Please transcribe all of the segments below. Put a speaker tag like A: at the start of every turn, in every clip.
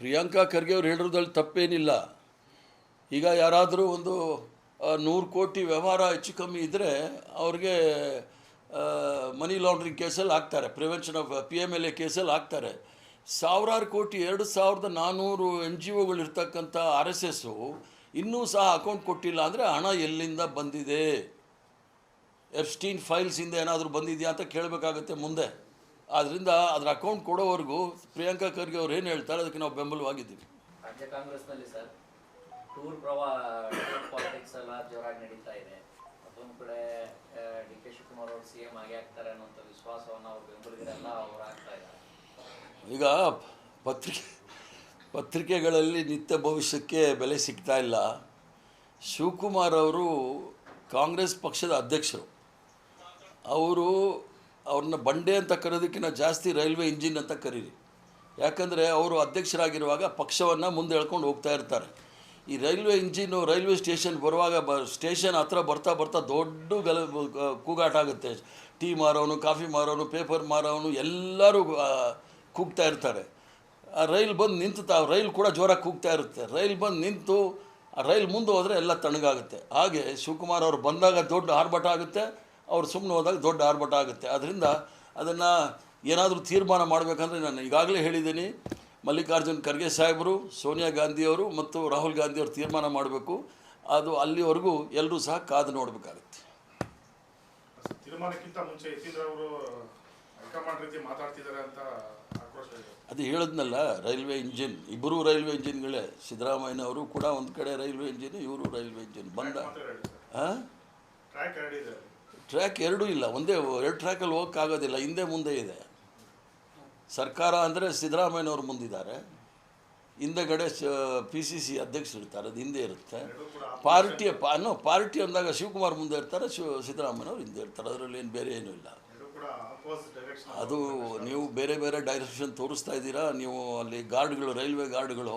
A: ಪ್ರಿಯಾಂಕಾ ಖರ್ಗೆ ಅವ್ರು ಹೇಳಿರೋದ್ರಲ್ಲಿ ತಪ್ಪೇನಿಲ್ಲ. ಈಗ ಯಾರಾದರೂ ಒಂದು 100 ಕೋಟಿ ವ್ಯವಹಾರ ಹೆಚ್ಚು ಕಮ್ಮಿ ಇದ್ದರೆ ಅವ್ರಿಗೆ ಮನಿ ಲಾಂಡ್ರಿಂಗ್ ಕೇಸಲ್ಲಿ ಹಾಕ್ತಾರೆ, ಪ್ರಿವೆನ್ಷನ್ ಆಫ್ PMLA ಕೇಸಲ್ಲಿ ಹಾಕ್ತಾರೆ. ಸಾವಿರಾರು ಕೋಟಿ 2400 NGOಗಳು ಇರ್ತಕ್ಕಂಥ RSS ಇನ್ನೂ ಸಹ ಅಕೌಂಟ್ ಕೊಟ್ಟಿಲ್ಲ ಅಂದರೆ ಹಣ ಎಲ್ಲಿಂದ ಬಂದಿದೆ, ಎಫ್ಸ್ಟೀನ್ ಫೈಲ್ಸಿಂದ ಏನಾದರೂ ಬಂದಿದೆಯಾ ಅಂತ ಕೇಳಬೇಕಾಗುತ್ತೆ ಮುಂದೆ. ಆದ್ದರಿಂದ ಅದರ ಅಕೌಂಟ್ ಕೊಡೋವರೆಗೂ ಪ್ರಿಯಾಂಕಾ ಖರ್ಗೆ ಅವ್ರು ಏನು ಹೇಳ್ತಾರೆ ಅದಕ್ಕೆ ನಾವು ಬೆಂಬಲವಾಗಿದ್ದೀವಿ.
B: ರಾಜ್ಯ ಕಾಂಗ್ರೆಸ್ನಲ್ಲಿ ಸರ್ ಟೂರ್ ಪಾಲಿಟಿಕ್ಸ್ ಎಲ್ಲ ಜೋರಾಗಿ ನಡೀತಾ ಇದೆ. ಅದೊಂದು ಕಡೆ DK ಶಿವಕುಮಾರ್ ಅವರು CM ಆಗಿ ಆಗ್ತಾರೆ ಅನ್ನೋಂಥ ವಿಶ್ವಾಸವನ್ನು ಅವ್ರ ಬೆಂಬಲಿಗರೆಲ್ಲ ಅವ್ರು ಆಗ್ತಾ ಇದ್ದಾರೆ.
A: ಈಗ ಪತ್ರಿಕೆಗಳಲ್ಲಿ ನಿತ್ಯ ಭವಿಷ್ಯಕ್ಕೆ ಬೆಲೆ ಸಿಗ್ತಾ ಇಲ್ಲ. ಶಿವಕುಮಾರ್ ಅವರು ಕಾಂಗ್ರೆಸ್ ಪಕ್ಷದ ಅಧ್ಯಕ್ಷರು. ಅವ್ರನ್ನ ಬಂಡೆ ಅಂತ ಕರೆಯೋದಕ್ಕಿಂತ ಜಾಸ್ತಿ ರೈಲ್ವೆ ಇಂಜಿನ್ ಅಂತ ಕರೀರಿ. ಯಾಕಂದರೆ ಅವರು ಅಧ್ಯಕ್ಷರಾಗಿರುವಾಗ ಪಕ್ಷವನ್ನು ಮುಂದೆ ಎಳ್ಕೊಂಡು ಹೋಗ್ತಾ ಇರ್ತಾರೆ. ಈ ರೈಲ್ವೆ ಇಂಜಿನ್ನು ರೈಲ್ವೆ ಸ್ಟೇಷನ್ ಬರುವಾಗ ಸ್ಟೇಷನ್ ಹತ್ರ ಬರ್ತಾ ದೊಡ್ಡ ಕೂಗಾಟ ಆಗುತ್ತೆ. ಟೀ ಮಾರೋನು, ಕಾಫಿ ಮಾರೋನು, ಪೇಪರ್ ಮಾರೋನು ಎಲ್ಲರೂ ಕೂಗ್ತಾ ಇರ್ತಾರೆ. ಆ ರೈಲ್ ಬಂದು ನಿಂತು ರೈಲ್ ಕೂಡ ಜೋರಾಗಿ ಕೂಗ್ತಾ ಇರುತ್ತೆ. ರೈಲ್ ಬಂದು ನಿಂತು ಆ ರೈಲ್ ಮುಂದೆ ಹೋದರೆ ಎಲ್ಲ ತಣ್ಣಗಾಗುತ್ತೆ. ಹಾಗೆ ಶಿವಕುಮಾರ್ ಅವರು ಬಂದಾಗ ದೊಡ್ಡ ಆರ್ಭಟ ಆಗುತ್ತೆ, ಅವ್ರು ಸುಮ್ಮನೆ ಹೋದಾಗ ದೊಡ್ಡ ಆರ್ಭಟ ಆಗುತ್ತೆ. ಆದ್ದರಿಂದ ಅದನ್ನು ಏನಾದರೂ ತೀರ್ಮಾನ ಮಾಡಬೇಕಂದ್ರೆ ನಾನು ಈಗಾಗಲೇ ಹೇಳಿದ್ದೀನಿ, ಮಲ್ಲಿಕಾರ್ಜುನ್ ಖರ್ಗೆ ಸಾಹೇಬರು, ಸೋನಿಯಾ ಗಾಂಧಿಯವರು ಮತ್ತು ರಾಹುಲ್ ಗಾಂಧಿಯವರು ತೀರ್ಮಾನ ಮಾಡಬೇಕು. ಅದು ಅಲ್ಲಿವರೆಗೂ ಎಲ್ಲರೂ ಸಹ ಕಾದು ನೋಡಬೇಕಾಗುತ್ತೆ.
C: ತೀರ್ಮಾನಕ್ಕಿಂತ ಮುಂಚೆ ಯತೀಂದ್ರ ಹೈಕಮಾಂಡ್ ರೀತಿ ಮಾತಾಡ್ತಿದ್ದಾರೆ ಅಂತ ಆಕ್ರೋಶ ಇದೆ.
A: ಅದು ಹೇಳಿದ್ನಲ್ಲ, ರೈಲ್ವೆ ಇಂಜಿನ್, ಇಬ್ಬರೂ ರೈಲ್ವೆ ಇಂಜಿನ್ಗಳೇ. ಸಿದ್ದರಾಮಯ್ಯನವರು ಕೂಡ ಒಂದು ಕಡೆ ರೈಲ್ವೆ ಇಂಜಿನ್, ಇವರು ರೈಲ್ವೆ ಇಂಜಿನ್ ಬಂದ. ಟ್ರ್ಯಾಕ್ ಎರಡೂ ಇಲ್ಲ, ಒಂದೇ 2 ಟ್ರ್ಯಾಕಲ್ಲಿ ಹೋಗೋಕ್ಕಾಗೋದಿಲ್ಲ, ಹಿಂದೆ ಮುಂದೆ ಇದೆ. ಸರ್ಕಾರ ಅಂದರೆ ಸಿದ್ದರಾಮಯ್ಯನವರು ಮುಂದಿದ್ದಾರೆ, ಹಿಂದೆಗಡೆ PCC ಅಧ್ಯಕ್ಷರು ಇರ್ತಾರೆ, ಅದು ಹಿಂದೆ ಇರುತ್ತೆ. ಪಾರ್ಟಿ ಅಂದಾಗ ಶಿವಕುಮಾರ್ ಮುಂದೆ ಇರ್ತಾರೆ, ಸಿದ್ದರಾಮಯ್ಯನವರು ಹಿಂದೆ ಇರ್ತಾರೆ. ಅದರಲ್ಲಿ ಏನು ಬೇರೆ ಏನೂ ಇಲ್ಲ. ಅದು ನೀವು ಬೇರೆ ಬೇರೆ ಡೈರೆಕ್ಷನ್ ತೋರಿಸ್ತಾ ಇದ್ದೀರಾ. ನೀವು ಅಲ್ಲಿ ಗಾರ್ಡ್ಗಳು, ರೈಲ್ವೆ ಗಾರ್ಡ್ಗಳು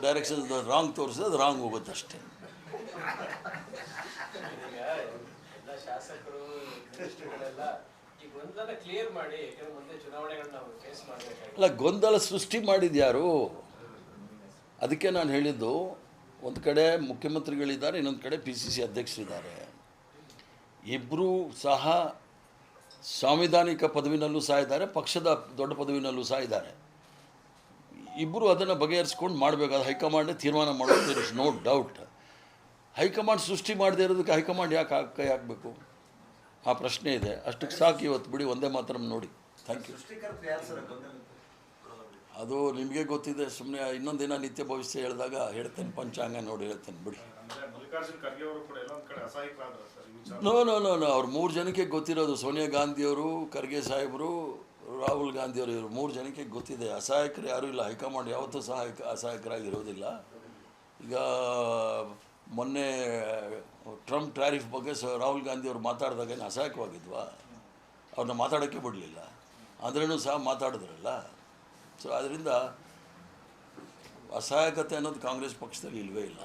A: ಡೈರೆಕ್ಷನ್ ರಾಂಗ್ ತೋರಿಸಿದ್ರೆ ಅದು ರಾಂಗ್ ಹೋಗುತ್ತೆ ಅಷ್ಟೇ. ಅಲ್ಲ, ಗೊಂದಲ ಸೃಷ್ಟಿ ಮಾಡಿದ್ಯಾರು? ಅದಕ್ಕೆ ನಾನು ಹೇಳಿದ್ದು, ಒಂದು ಕಡೆ ಮುಖ್ಯಮಂತ್ರಿಗಳಿದ್ದಾರೆ, ಇನ್ನೊಂದು ಕಡೆ PCC ಅಧ್ಯಕ್ಷರಿದ್ದಾರೆ. ಇಬ್ಬರೂ ಸಹ ಸಾಂವಿಧಾನಿಕ ಪದವಿನಲ್ಲೂ ಸಹ ಇದ್ದಾರೆ, ಪಕ್ಷದ ದೊಡ್ಡ ಪದವಿನಲ್ಲೂ ಸಹ ಇದ್ದಾರೆ. ಇಬ್ಬರು ಅದನ್ನು ಬಗೆಹರಿಸ್ಕೊಂಡು ಮಾಡಬೇಕಾದ ಹೈಕಮಾಂಡೇ ತೀರ್ಮಾನ ಮಾಡೋದು. There is no doubt. High command ಸೃಷ್ಟಿ ಮಾಡದೇ ಇರೋದಕ್ಕೆ ಹೈಕಮಾಂಡ್ ಯಾಕೆ ಕೈ ಹಾಕಬೇಕು? ಆ ಪ್ರಶ್ನೆ ಇದೆ. ಅಷ್ಟಕ್ಕೆ ಸಾಕು ಇವತ್ತು ಬಿಡಿ, ಒಂದೇ ಮಾತ್ರ ನೋಡಿ. Thank you. ಅದು ನಿಮಗೆ ಗೊತ್ತಿದೆ. ಸುಮ್ಮನೆ ಇನ್ನೊಂದು ದಿನ ನಿತ್ಯ ಭವಿಷ್ಯ ಹೇಳಿದಾಗ ಹೇಳ್ತೇನೆ, ಪಂಚಾಂಗ ನೋಡಿ ಹೇಳ್ತೇನೆ ಬಿಡಿ. ನೋ ಅವ್ರು 3 ಜನಕ್ಕೆ ಗೊತ್ತಿರೋದು. ಸೋನಿಯಾ ಗಾಂಧಿಯವರು, ಖರ್ಗೆ ಸಾಹೇಬರು, ರಾಹುಲ್ ಗಾಂಧಿಯವರು, ಇವರು 3 ಜನಕ್ಕೆ ಗೊತ್ತಿದೆ. ಅಸಹಾಯಕರು ಯಾರೂ ಇಲ್ಲ. ಹೈಕಮಾಂಡ್ ಯಾವತ್ತೂ ಸಹ ಅಸಹಾಯಕರಾಗಿರೋದಿಲ್ಲ. ಈಗ ಮೊನ್ನೆ ಟ್ರಂಪ್ ಟ್ಯಾರಿಫ್ ಬಗ್ಗೆ ರಾಹುಲ್ ಗಾಂಧಿಯವರು ಮಾತಾಡಿದಾಗ ಏನು ಅಸಹಾಯಕವಾಗಿದ್ವಾ? ಅವ್ರನ್ನ ಮಾತಾಡೋಕ್ಕೆ ಬಿಡಲಿಲ್ಲ, ಅಂದ್ರೂ ಸಹ ಮಾತಾಡಿದ್ರಲ್ಲ. ಸೊ ಅದರಿಂದ ಅಸಹಾಯಕತೆ ಅನ್ನೋದು ಕಾಂಗ್ರೆಸ್ ಪಕ್ಷದಲ್ಲಿ ಇಲ್ಲವೇ ಇಲ್ಲ.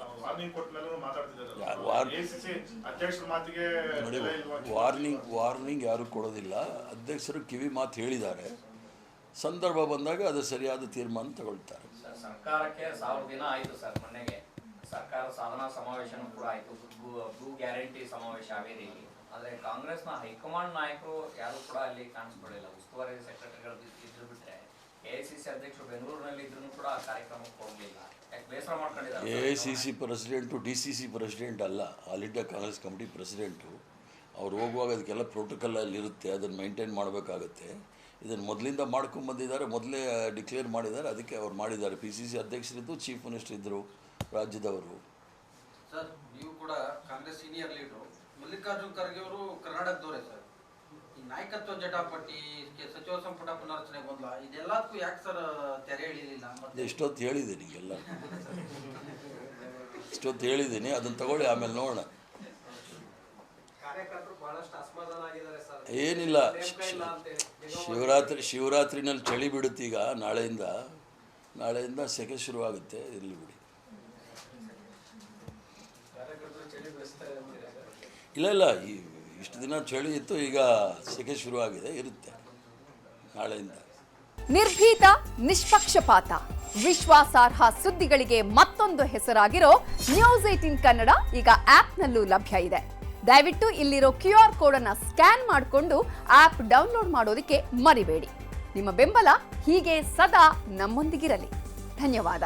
A: ವಾರ್ನಿಂಗ್ ಯಾರು ಕೊಡೋದಿಲ್ಲ. ಅಧ್ಯಕ್ಷರು ಕಿವಿ ಮಾತು ಹೇಳಿದ್ದಾರೆ. ಸಂದರ್ಭ ಬಂದಾಗ ಅದು ಸರಿಯಾದ ತೀರ್ಮಾನ ತಗೊಳ್ತಾರೆ.
B: ಸರ್ಕಾರಕ್ಕೆ 1000 ದಿನ ಆಯಿತು ಸರ್. ಮೊನ್ನೆಗೆ ಸರ್ಕಾರ ಸಾಧನಾ ಸಮಾವೇಶನೂ ಕೂಡ ಆಯಿತು, ಭೂ ಗ್ಯಾರಂಟಿ ಸಮಾವೇಶ ಹಾವೇರಿಯಲ್ಲಿ. ಆದರೆ ಕಾಂಗ್ರೆಸ್ನ ಹೈಕಮಾಂಡ್ ನಾಯಕರು ಯಾರು ಕೂಡ ಅಲ್ಲಿ ಕಾಣಿಸ್ಕೊಳ್ಳಿಲ್ಲ. ಉಸ್ತುವಾರಿ ಸೆಕ್ರೆಟರಿಗಳು ಇದ್ರು ಬಿಟ್ಟರೆ AICC ಅಧ್ಯಕ್ಷರು ಬೆಂಗಳೂರಿನಲ್ಲಿ ಇದ್ರೂ ಕೂಡ ಆ ಕಾರ್ಯಕ್ರಮಕ್ಕೆ ಹೋಗಲಿಲ್ಲ. ಯಾಕೆ ಬೇಸರ ಮಾಡ್ಕೊಂಡಿದ್ದಾರೆ?
A: AICC ಪ್ರೆಸಿಡೆಂಟು DCC ಪ್ರೆಸಿಡೆಂಟ್ ಅಲ್ಲ, all India Congress committee president. ಅವ್ರು ಹೋಗುವಾಗ ಅದಕ್ಕೆಲ್ಲ ಪ್ರೋಟೋಕಾಲ್ ಇರುತ್ತೆ, ಅದನ್ನು ಮೈಂಟೈನ್ ಮಾಡಬೇಕಾಗತ್ತೆ. ಇದನ್ನು ಮೊದಲಿಂದ ಮಾಡ್ಕೊಂಬಂದಿದ್ದಾರೆ, ಮೊದಲೇ ಡಿಕ್ಲೇರ್ ಮಾಡಿದ್ದಾರೆ, ಅದಕ್ಕೆ ಅವ್ರು ಮಾಡಿದ್ದಾರೆ. PCC ಅಧ್ಯಕ್ಷರಿದ್ದು, ಚೀಫ್ ಮಿನಿಸ್ಟರ್ ಇದ್ದರು ರಾಜ್ಯದವರು.
D: ಸರ್, ನೀವು ಕೂಡ ಕಾಂಗ್ರೆಸ್ ಸೀನಿಯರ್ ಲೀಡರು. ಮಲ್ಲಿಕಾರ್ಜುನ್ ಖರ್ಗೆ ಅವರು ಕರ್ನಾಟಕದವರೇ ಸರ್. ಈ ನಾಯಕತ್ವ ಜಟಾಪಟಿ, ಸಚಿವ ಸಂಪುಟ ಪುನರ್ರಚನೆ ಗೊಂದಲ, ಇದೆಲ್ಲದಕ್ಕೂ ಯಾಕೆ ಸರ್ ತೆರೆ ಎಳಿಲಿಲ್ಲ?
A: ಎಷ್ಟೊತ್ತು ಹೇಳಿದ್ದೀನಿ, ಎಲ್ಲ ಇಷ್ಟೊತ್ತು ಹೇಳಿದ್ದೀನಿ. ಅದನ್ನು ತಗೊಳ್ಳಿ, ಆಮೇಲೆ ನೋಡೋಣ. ಏನಿಲ್ಲ, ಶಿವರಾತ್ರಿನಲ್ಲಿ ಚಳಿ ಬಿಡುತ್ತೀಗ. ನಾಳೆಯಿಂದ ಸೆಕೆ ಶುರುವಾಗುತ್ತೆ, ಇರಲಿ ಬಿಡಿ. ಇಲ್ಲ, ಇಷ್ಟು ದಿನ ಚಳಿ ಇತ್ತು, ಈಗ ಸೆಕೆ ಶುರುವಾಗಿದೆ, ಇರುತ್ತೆ ನಾಳೆಯಿಂದ.
E: ನಿರ್ಭೀತ, ನಿಷ್ಪಕ್ಷಪಾತ, ವಿಶ್ವಾಸಾರ್ಹ ಸುದ್ದಿಗಳಿಗೆ ಮತ್ತೊಂದು ಹೆಸರಾಗಿರೋ ನ್ಯೂಸ್ 18 ಕನ್ನಡ ಈಗ ಆಪ್ನಲ್ಲೂ ಲಭ್ಯ ಇದೆ. ದಯವಿಟ್ಟು ಇಲ್ಲಿರೋ QR ಕೋಡ್ ಅನ್ನ ಸ್ಕ್ಯಾನ್ ಮಾಡಿಕೊಂಡು ಆಪ್ ಡೌನ್ಲೋಡ್ ಮಾಡೋದಕ್ಕೆ ಮರಿಬೇಡಿ. ನಿಮ್ಮ ಬೆಂಬಲ ಹೀಗೆ ಸದಾ ನಮ್ಮೊಂದಿಗಿರಲಿ. ಧನ್ಯವಾದ.